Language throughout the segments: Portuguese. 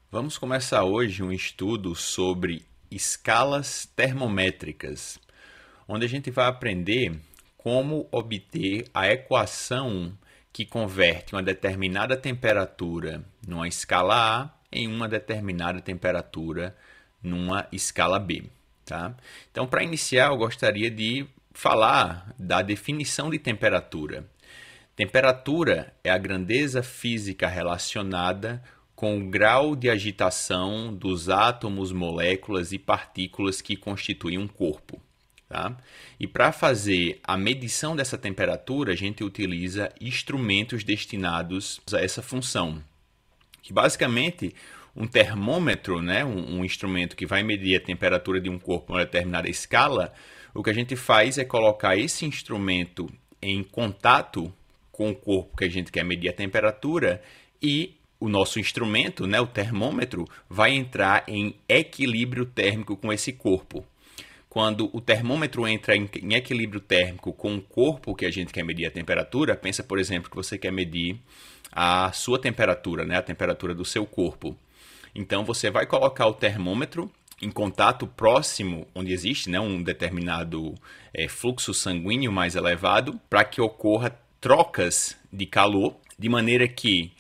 Vamos começar hoje um estudo sobre escalas termométricas, onde a gente vai aprender como obter a equação que converte uma determinada temperatura numa escala A em uma determinada temperatura numa escala B, tá? Então, para iniciar, eu gostaria de falar da definição de temperatura. Temperatura é a grandeza física relacionada com o grau de agitação dos átomos, moléculas e partículas que constituem um corpo. Tá? E para fazer a medição dessa temperatura, a gente utiliza instrumentos destinados a essa função, que basicamente um termômetro, né, um instrumento que vai medir a temperatura de um corpo a uma determinada escala. O que a gente faz é colocar esse instrumento em contato com o corpo que a gente quer medir a temperatura e o nosso instrumento, né, o termômetro, vai entrar em equilíbrio térmico com esse corpo. Quando o termômetro entra em equilíbrio térmico com o corpo que a gente quer medir a temperatura, pensa, por exemplo, que você quer medir a sua temperatura, né, a temperatura do seu corpo. Então, você vai colocar o termômetro em contato próximo, onde existe, né, um determinado fluxo sanguíneo mais elevado, para que ocorra trocas de calor, de maneira que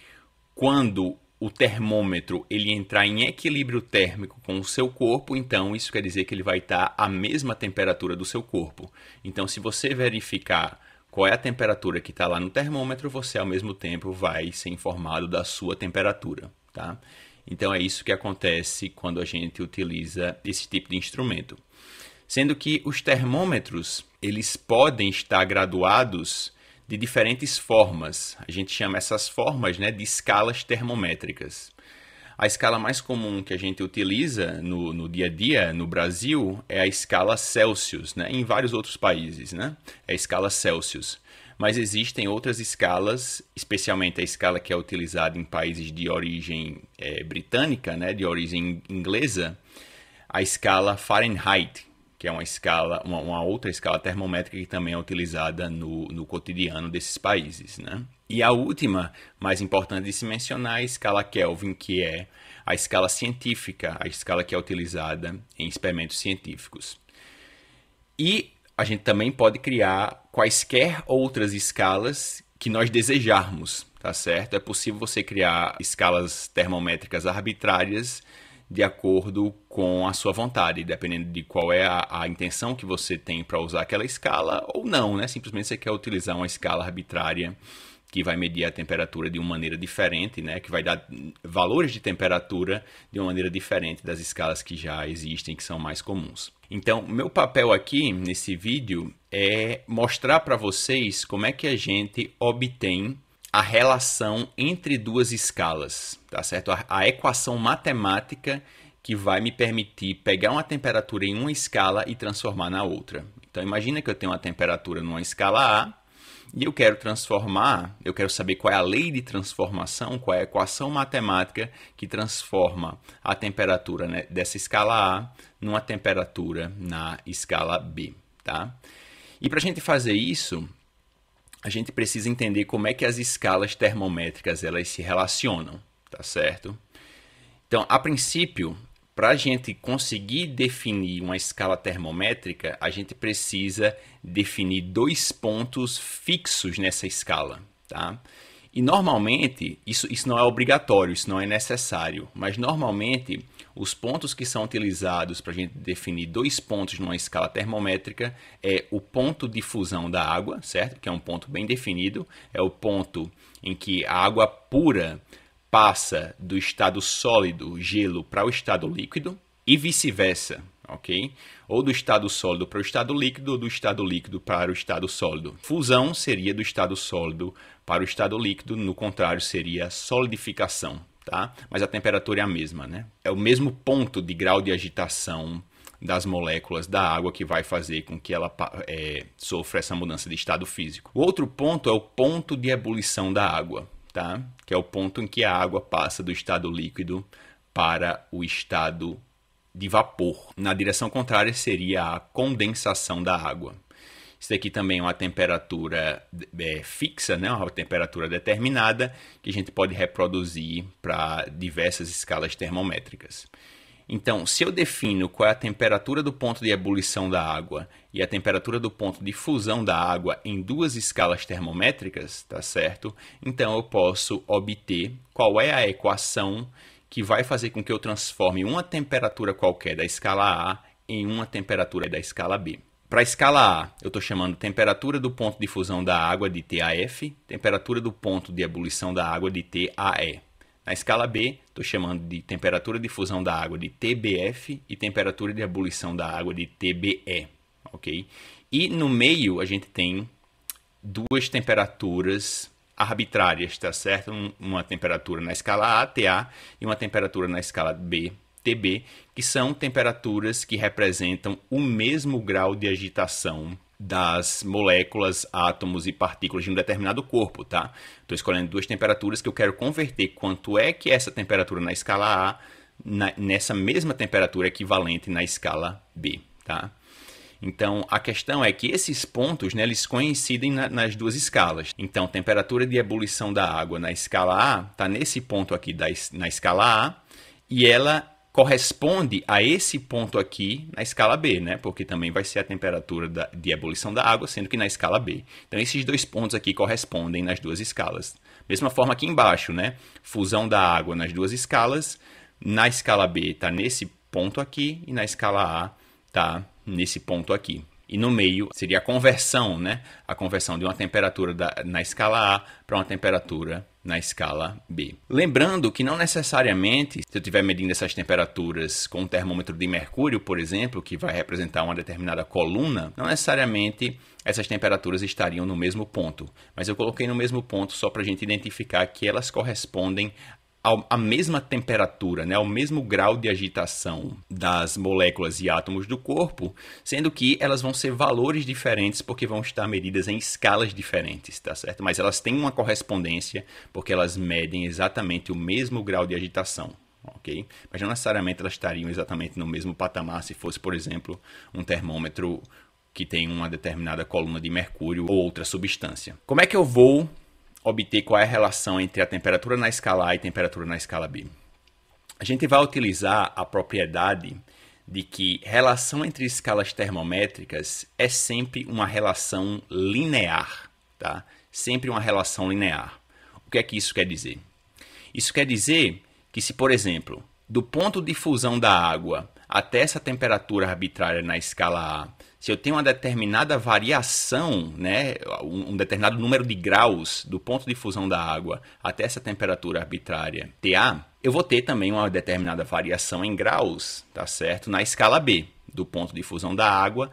quando o termômetro ele entrar em equilíbrio térmico com o seu corpo, então isso quer dizer que ele vai estar à mesma temperatura do seu corpo. Então, se você verificar qual é a temperatura que está lá no termômetro, você ao mesmo tempo vai ser informado da sua temperatura, tá? Então é isso que acontece quando a gente utiliza esse tipo de instrumento. Sendo que os termômetros, eles podem estar graduados de diferentes formas. A gente chama essas formas, né, de escalas termométricas. A escala mais comum que a gente utiliza no dia a dia, no Brasil, é a escala Celsius, né? Em vários outros países, né? É a escala Celsius. Mas existem outras escalas, especialmente a escala que é utilizada em países de origem britânica, né? De origem inglesa, a escala Fahrenheit, que é uma outra escala termométrica que também é utilizada no cotidiano desses países, né? E a última, mais importante de se mencionar, é a escala Kelvin, que é a escala científica, a escala que é utilizada em experimentos científicos. E a gente também pode criar quaisquer outras escalas que nós desejarmos, tá certo? É possível você criar escalas termométricas arbitrárias de acordo com a sua vontade, dependendo de qual é a intenção que você tem para usar aquela escala ou não, né? Simplesmente você quer utilizar uma escala arbitrária que vai medir a temperatura de uma maneira diferente, né? Que vai dar valores de temperatura de uma maneira diferente das escalas que já existem, que são mais comuns. Então, meu papel aqui nesse vídeo é mostrar para vocês como é que a gente obtém a relação entre duas escalas, tá certo? A equação matemática que vai me permitir pegar uma temperatura em uma escala e transformar na outra. Então, imagina que eu tenho uma temperatura numa escala A e eu quero saber qual é a lei de transformação, qual é a equação matemática que transforma a temperatura, né, dessa escala A numa temperatura na escala B, tá? E para a gente fazer isso, a gente precisa entender como é que as escalas termométricas elas se relacionam, tá certo? Então, a princípio, para a gente conseguir definir uma escala termométrica, a gente precisa definir dois pontos fixos nessa escala, tá? E normalmente, isso não é obrigatório, isso não é necessário, mas normalmente os pontos que são utilizados para a gente definir dois pontos numa escala termométrica é o ponto de fusão da água, certo? Que é um ponto bem definido, é o ponto em que a água pura passa do estado sólido, gelo, para o estado líquido e vice-versa, ok? Ou do estado sólido para o estado líquido ou do estado líquido para o estado sólido. Fusão seria do estado sólido para o estado líquido, no contrário seria solidificação, tá? Mas a temperatura é a mesma, né? É o mesmo ponto de grau de agitação das moléculas da água que vai fazer com que ela sofra essa mudança de estado físico. O outro ponto é o ponto de ebulição da água, tá? Que é o ponto em que a água passa do estado líquido para o estado de vapor. Na direção contrária seria a condensação da água. Isso daqui também é uma temperatura fixa, né? Uma temperatura determinada que a gente pode reproduzir para diversas escalas termométricas. Então, se eu defino qual é a temperatura do ponto de ebulição da água e a temperatura do ponto de fusão da água em duas escalas termométricas, tá certo? Então, eu posso obter qual é a equação que vai fazer com que eu transforme uma temperatura qualquer da escala A em uma temperatura da escala B. Para a escala A, eu estou chamando temperatura do ponto de fusão da água de TAF, temperatura do ponto de ebulição da água de TAE. Na escala B, estou chamando de temperatura de fusão da água de TBF e temperatura de ebulição da água de TBE. Okay? E no meio, a gente tem duas temperaturas arbitrárias, tá certo? Uma temperatura na escala A, TA, e uma temperatura na escala B, TB, que são temperaturas que representam o mesmo grau de agitação das moléculas, átomos e partículas de um determinado corpo, tá? Estou escolhendo duas temperaturas que eu quero converter quanto é que essa temperatura na escala A nessa mesma temperatura equivalente na escala B, tá? Então, a questão é que esses pontos, né, eles coincidem nas duas escalas. Então, temperatura de ebulição da água na escala A está nesse ponto aqui na escala A e ela corresponde a esse ponto aqui na escala B, né? Porque também vai ser a temperatura de ebulição da água, sendo que na escala B. Então, esses dois pontos aqui correspondem nas duas escalas. Mesma forma aqui embaixo, né? Fusão da água nas duas escalas. Na escala B está nesse ponto aqui e na escala A está nesse ponto aqui. E no meio seria a conversão, né? A conversão de uma temperatura na escala A para uma temperatura na escala B. Lembrando que não necessariamente, se eu estiver medindo essas temperaturas com um termômetro de mercúrio, por exemplo, que vai representar uma determinada coluna, não necessariamente essas temperaturas estariam no mesmo ponto. Mas eu coloquei no mesmo ponto só para a gente identificar que elas correspondem a mesma temperatura, né, ao mesmo grau de agitação das moléculas e átomos do corpo, sendo que elas vão ser valores diferentes porque vão estar medidas em escalas diferentes, tá certo? Mas elas têm uma correspondência porque elas medem exatamente o mesmo grau de agitação, ok? Mas não necessariamente elas estariam exatamente no mesmo patamar se fosse, por exemplo, um termômetro que tem uma determinada coluna de mercúrio ou outra substância. Como é que eu vou obter qual é a relação entre a temperatura na escala A e a temperatura na escala B? A gente vai utilizar a propriedade de que relação entre escalas termométricas é sempre uma relação linear, tá? Sempre uma relação linear. O que é que isso quer dizer? Isso quer dizer que se, por exemplo, do ponto de fusão da água até essa temperatura arbitrária na escala A, se eu tenho uma determinada variação, né, um determinado número de graus do ponto de fusão da água até essa temperatura arbitrária TA, eu vou ter também uma determinada variação em graus, tá certo? Na escala B, do ponto de fusão da água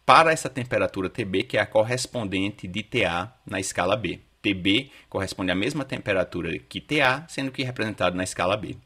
para essa temperatura TB, que é a correspondente de TA na escala B. TB corresponde à mesma temperatura que TA, sendo que representado na escala B.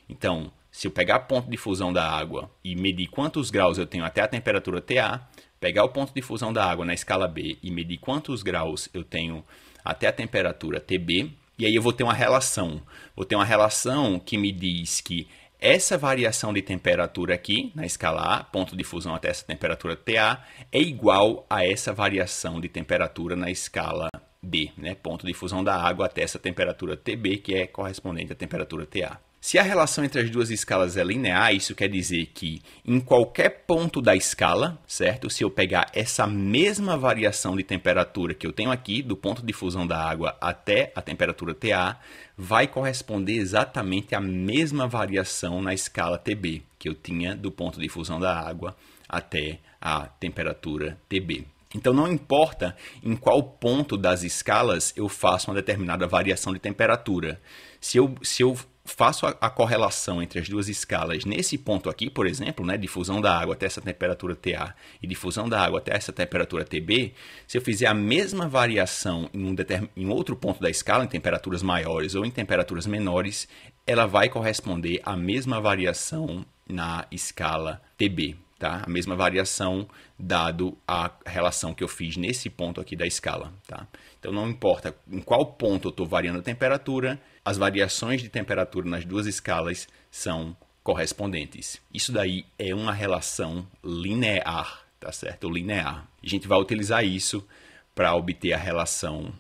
Então, se eu pegar o ponto de fusão da água e medir quantos graus eu tenho até a temperatura TA, pegar o ponto de fusão da água na escala B e medir quantos graus eu tenho até a temperatura TB, e aí eu vou ter uma relação. Vou ter uma relação que me diz que essa variação de temperatura aqui, na escala A, ponto de fusão até essa temperatura TA, é igual a essa variação de temperatura na escala B, né? Ponto de fusão da água até essa temperatura TB, que é correspondente à temperatura TA. Se a relação entre as duas escalas é linear, isso quer dizer que em qualquer ponto da escala, certo? Se eu pegar essa mesma variação de temperatura que eu tenho aqui, do ponto de fusão da água até a temperatura TA, vai corresponder exatamente à mesma variação na escala TB, que eu tinha do ponto de fusão da água até a temperatura TB. Então, não importa em qual ponto das escalas eu faço uma determinada variação de temperatura. Se eu faço a correlação entre as duas escalas nesse ponto aqui, por exemplo, né, de fusão da água até essa temperatura TA e de fusão da água até essa temperatura TB, se eu fizer a mesma variação em outro ponto da escala, em temperaturas maiores ou em temperaturas menores, ela vai corresponder à mesma variação na escala TB. Tá? A mesma variação dado a relação que eu fiz nesse ponto aqui da escala. Tá? Então não importa em qual ponto eu estou variando a temperatura, as variações de temperatura nas duas escalas são correspondentes. Isso daí é uma relação linear. tá certo? Linear. A gente vai utilizar isso para obter a relação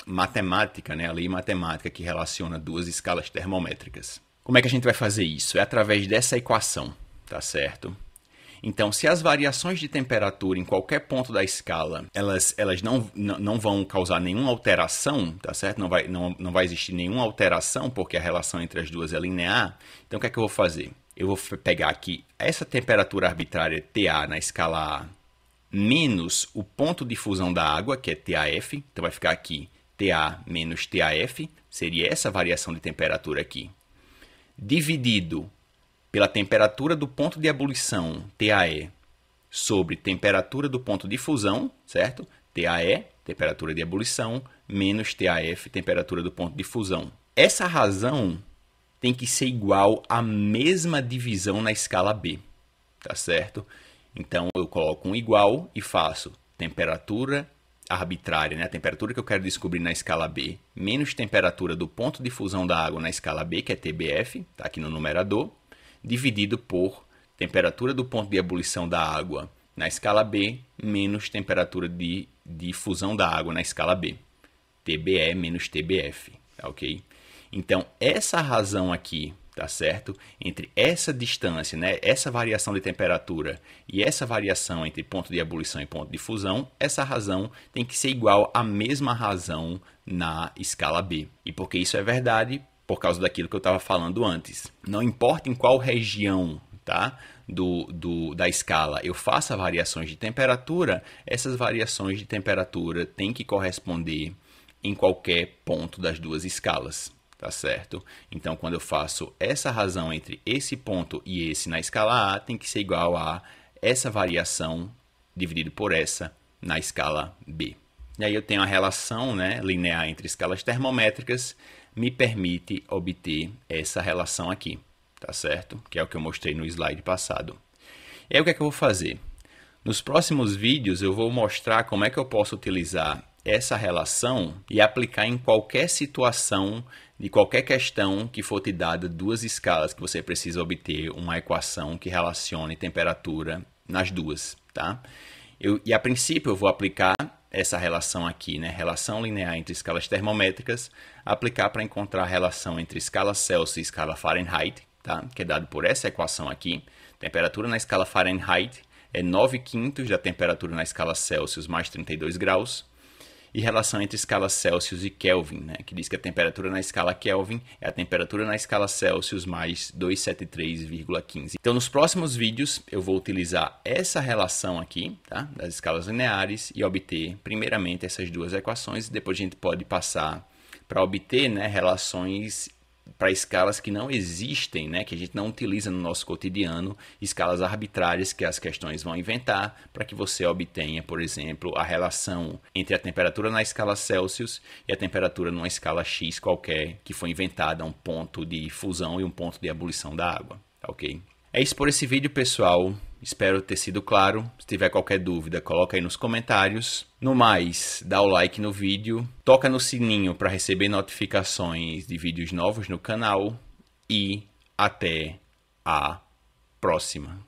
matemática, né? A lei matemática que relaciona duas escalas termométricas. Como é que a gente vai fazer isso? É através dessa equação, tá certo? Então, se as variações de temperatura em qualquer ponto da escala, elas não vão causar nenhuma alteração, tá certo? Não vai existir nenhuma alteração, porque a relação entre as duas é linear. Então, o que é que eu vou fazer? Eu vou pegar aqui essa temperatura arbitrária TA na escala A, menos o ponto de fusão da água, que é TAF. Então, vai ficar aqui TA menos TAF, seria essa variação de temperatura aqui, dividido pela temperatura do ponto de ebulição, TAE, sobre temperatura do ponto de fusão, certo? TAE, temperatura de ebulição, menos TAF, temperatura do ponto de fusão. Essa razão tem que ser igual à mesma divisão na escala B, tá certo? Então, eu coloco um igual e faço temperatura arbitrária, né? A temperatura que eu quero descobrir na escala B, menos temperatura do ponto de fusão da água na escala B, que é TBF, está aqui no numerador, dividido por temperatura do ponto de ebulição da água na escala B, menos temperatura de fusão da água na escala B, TBE menos TBF, tá ok? Então, essa razão aqui, tá certo? Entre essa distância, né, essa variação de temperatura e essa variação entre ponto de ebulição e ponto de fusão, essa razão tem que ser igual à mesma razão na escala B. E por que isso é verdade? Por causa daquilo que eu estava falando antes. Não importa em qual região, tá, da escala eu faça variações de temperatura, essas variações de temperatura têm que corresponder em qualquer ponto das duas escalas. Tá certo? Então, quando eu faço essa razão entre esse ponto e esse na escala A, tem que ser igual a essa variação dividido por essa na escala B. E aí eu tenho a relação, né, linear entre escalas termométricas, me permite obter essa relação aqui, tá certo? Que é o que eu mostrei no slide passado. E aí o que é que eu vou fazer? Nos próximos vídeos eu vou mostrar como é que eu posso utilizar essa relação e aplicar em qualquer situação de qualquer questão que for te dada duas escalas que você precisa obter uma equação que relacione temperatura nas duas, tá? E a princípio eu vou aplicar essa relação aqui, né? Relação linear entre escalas termométricas, aplicar para encontrar a relação entre escala Celsius e escala Fahrenheit, tá? Que é dado por essa equação aqui. Temperatura na escala Fahrenheit é 9/5 da temperatura na escala Celsius mais 32 graus. E relação entre escala Celsius e Kelvin, né? Que diz que a temperatura na escala Kelvin é a temperatura na escala Celsius mais 273,15. Então, nos próximos vídeos, eu vou utilizar essa relação aqui, tá, das escalas lineares e obter, primeiramente, essas duas equações. Depois a gente pode passar para obter, né, relações para escalas que não existem, né, que a gente não utiliza no nosso cotidiano, escalas arbitrárias que as questões vão inventar para que você obtenha, por exemplo, a relação entre a temperatura na escala Celsius e a temperatura numa escala X qualquer que foi inventada, um ponto de fusão e um ponto de ebulição da água, tá ok? É isso por esse vídeo, pessoal. Espero ter sido claro. Se tiver qualquer dúvida, coloca aí nos comentários. No mais, dá o like no vídeo, toca no sininho para receber notificações de vídeos novos no canal e até a próxima.